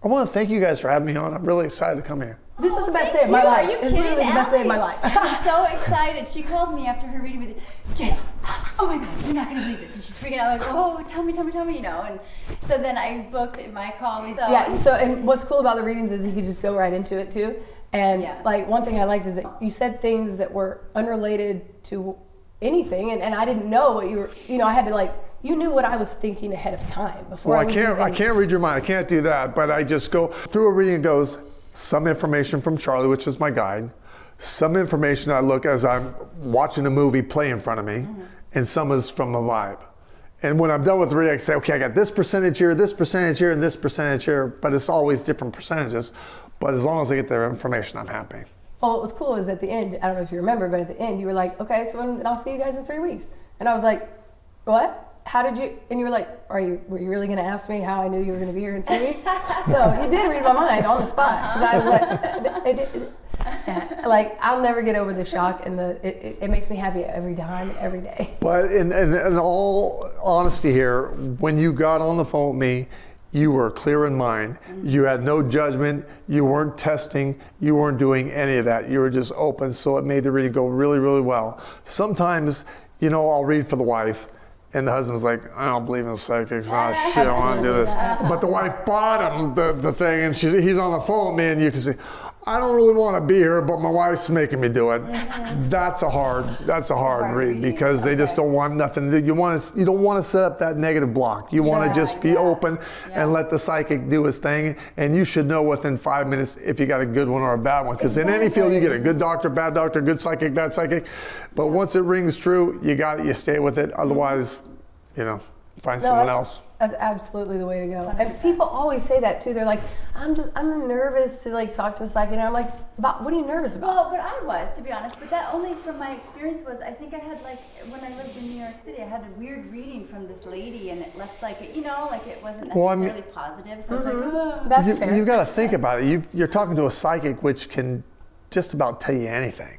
I want to thank you guys for having me on. I'm really excited to come here. This is the best day of my life. It's literally the best day of my life. I'm so excited. She called me after her reading with it. Jen, oh my God, you're not going to believe this. And she's freaking out, like, oh, tell me, you know. And so then I booked my call with them. Yeah, so, and what's cool about the readings is you could just go right into it too. And like, one thing I liked is that you said things that were unrelated to anything. And I didn't know what you were, you know, I had to like, you knew what I was thinking ahead of time before. Well, I can't read your mind. I can't do that. But I just go through a reading. It goes some information from Charlie, which is my guide. Some information I look as I'm watching a movie play in front of me, and some is from a vibe. And when I'm done with the reading, I say, okay, I got this percentage here, and this percentage here, but it's always different percentages. But as long as I get their information, I'm happy. Well, what was cool is at the end, I don't know if you remember, but at the end you were like, okay, so I'll see you guys in 3 weeks. And I was like, what? How did you, and you were like, were you really going to ask me how I knew you were going to be here in 3 weeks? So you did read my mind on the spot. Because I was like, like, I'll never get over the shock, and it makes me happy every time, every day. But in all honesty here, when you got on the phone with me, you were clear in mind. You had no judgment. You weren't testing. You weren't doing any of that. You were just open. So it made the reading go really, really well. Sometimes, you know, I'll read for the wife, and the husband's like, I don't believe in psychics. Oh, shit, I don't want to do this. But the wife bought him the thing, and he's on the phone with me, and you can see, I don't really want to be here, but my wife's making me do it. That's a hard read, because they just don't want nothing. You don't want to set up that negative block. You want to just be open and let the psychic do his thing. And you should know within 5 minutes if you got a good one or a bad one. Because in any field, you get a good doctor, good psychic, bad psychic. But once it rings true, you got it. You stay with it. Otherwise, you know, find someone else. That's absolutely the way to go. 100%. And people always say that too. They're like, I'm nervous to like talk to a psychic. And I'm like, what are you nervous about? Well, but I was, to be honest. But that only from my experience was, I think I had like, when I lived in New York City, I had a weird reading from this lady, and it left like, you know, like it wasn't necessarily positive. So it's like, oh. That's fair. You've got to think about it. You're talking to a psychic, which can just about tell you anything,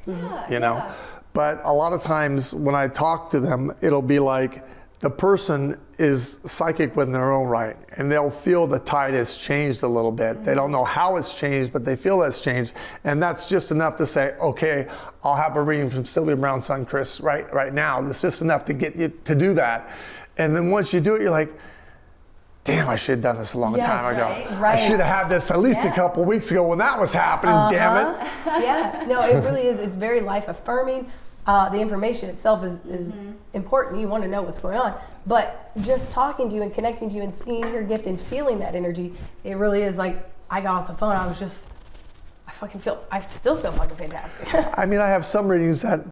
you know? But a lot of times when I talk to them, it'll be like, the person is psychic within their own right, and they'll feel the tide has changed a little bit. They don't know how it's changed, but they feel it's changed, and that's just enough to say, okay, I'll have a reading from Sylvia Browne's son, Chris, right now. It's just enough to get you to do that. And then once you do it, you're like, damn, I should have done this a long time ago. Right. I should have had this at least a couple weeks ago when that was happening, damn it. Yeah, no, it really is. It's very life affirming. The information itself is important. You want to know what's going on. But just talking to you and connecting to you and seeing your gift and feeling that energy, it really is like, I got off the phone, I still feel fucking fantastic. I mean, I have some readings that